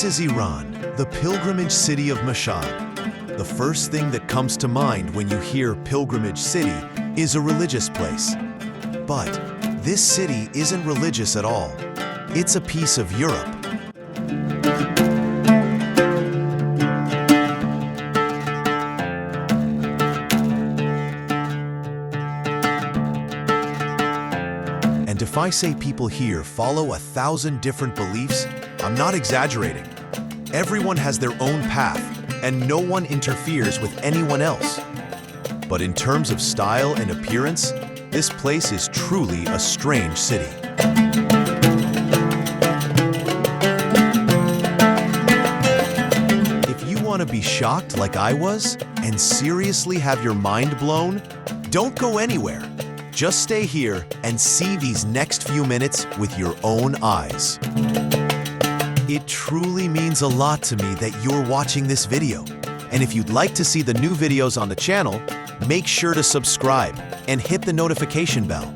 This is Iran, the pilgrimage city of Mashhad. The first thing that comes to mind when you hear pilgrimage city is a religious place. But this city isn't religious at all. It's a piece of Europe. And if I say people here follow 1,000 different beliefs, I'm not exaggerating. Everyone has their own path, and no one interferes with anyone else. But in terms of style and appearance, this place is truly a strange city. If you want to be shocked like I was, and seriously have your mind blown, don't go anywhere. Just stay here and see these next few minutes with your own eyes. It truly means a lot to me that you're watching this video. And if you'd like to see the new videos on the channel, make sure to subscribe and hit the notification bell.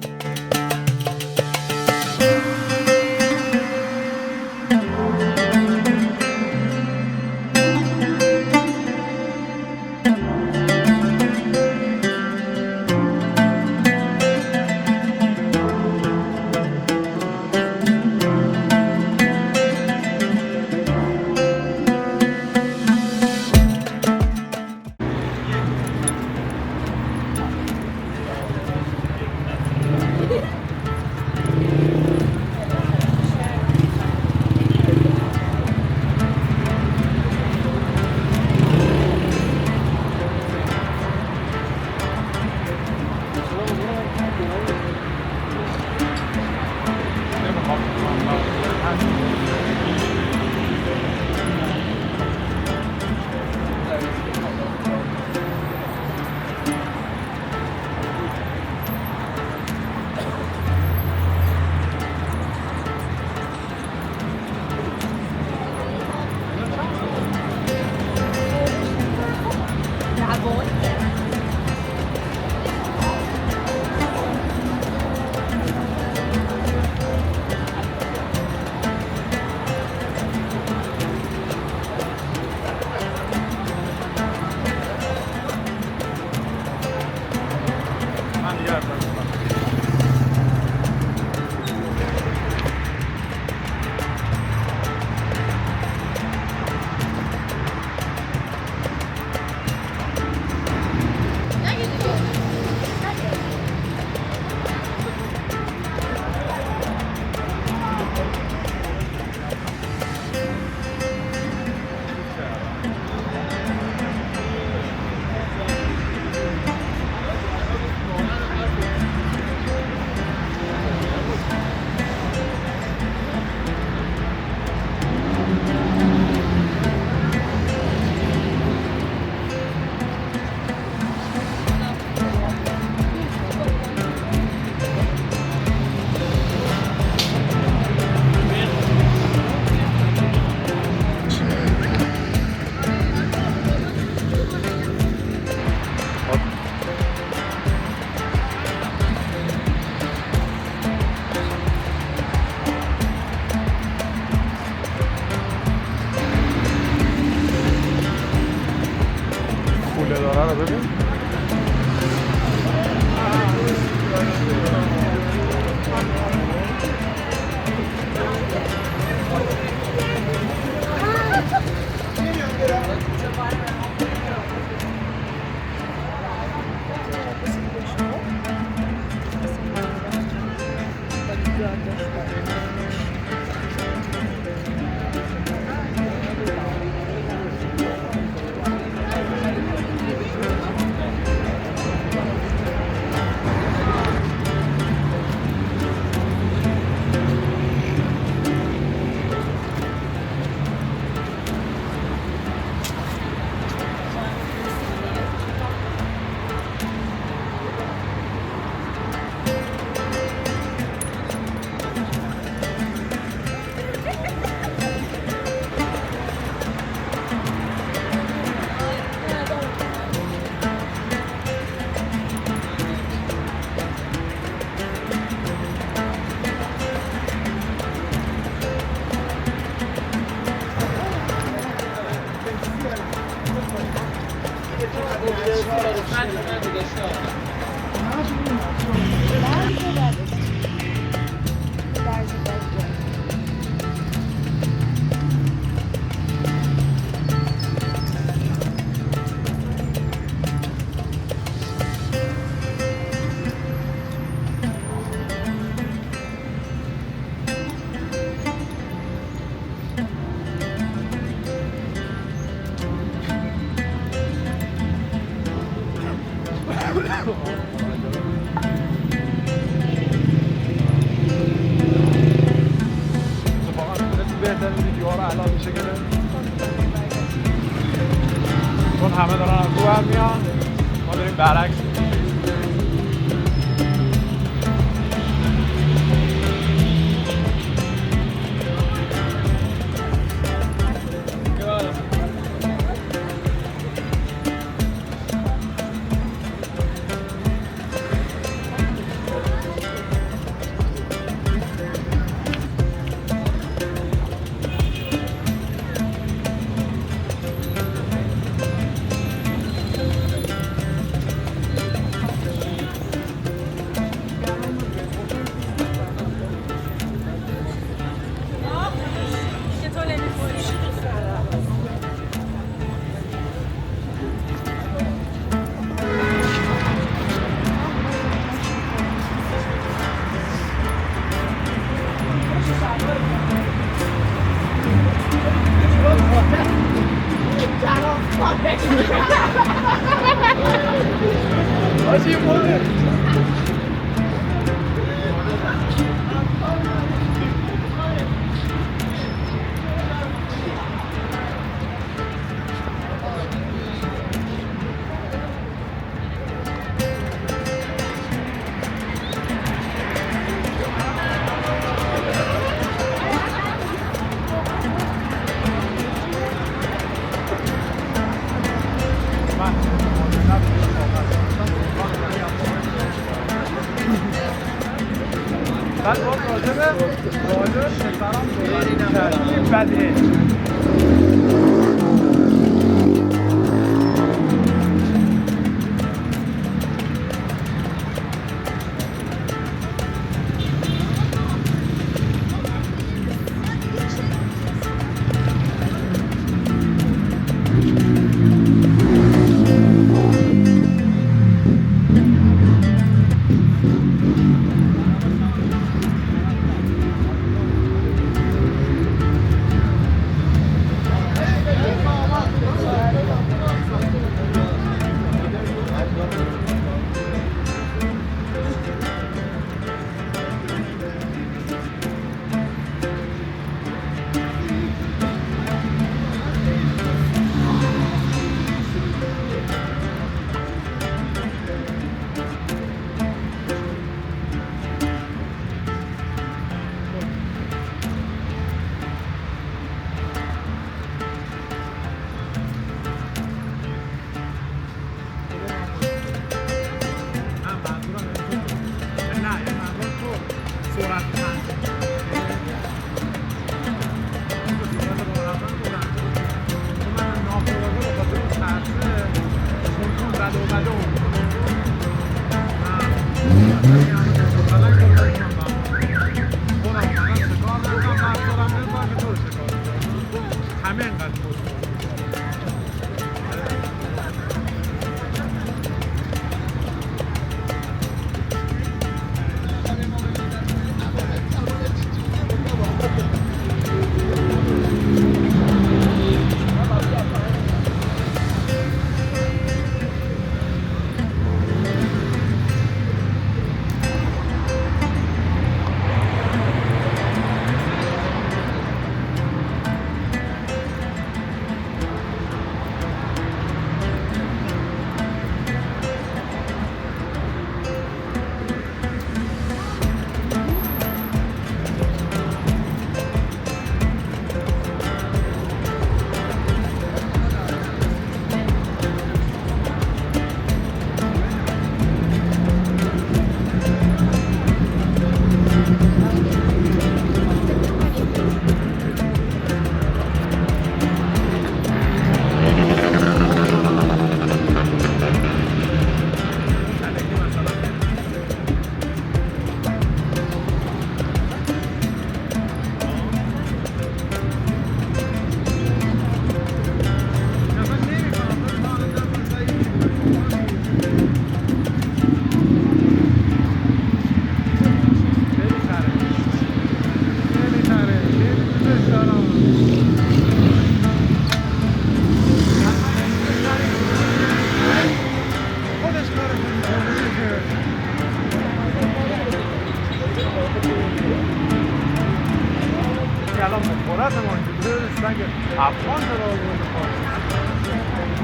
چون همه دارن از رو میان ما داریم برعکس بعد باید راجب پسرم صحبت بده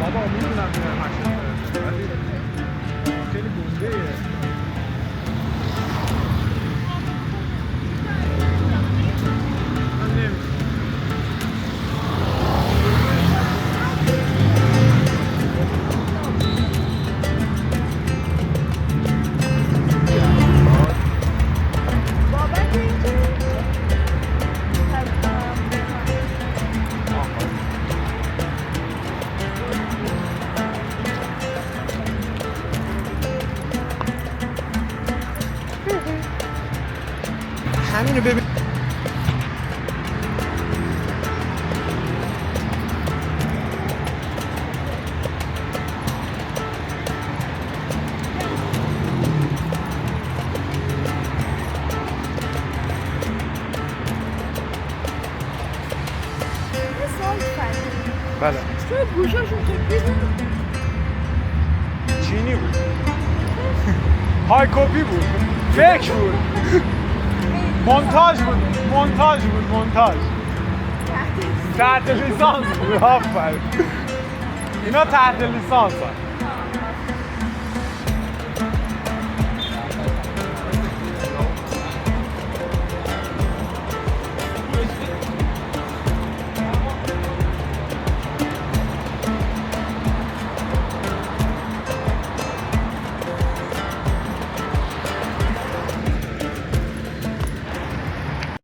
بابا میدونم میرم منچستر ولی خیلی گنده من نمیدونم همینو ببین بله چرا گوشاشون شکلی بود؟ چینی بود های کپی بود فکر بود مونتاژ بود تحت لیسانس بود آفرین اینا تحت لیسانس هست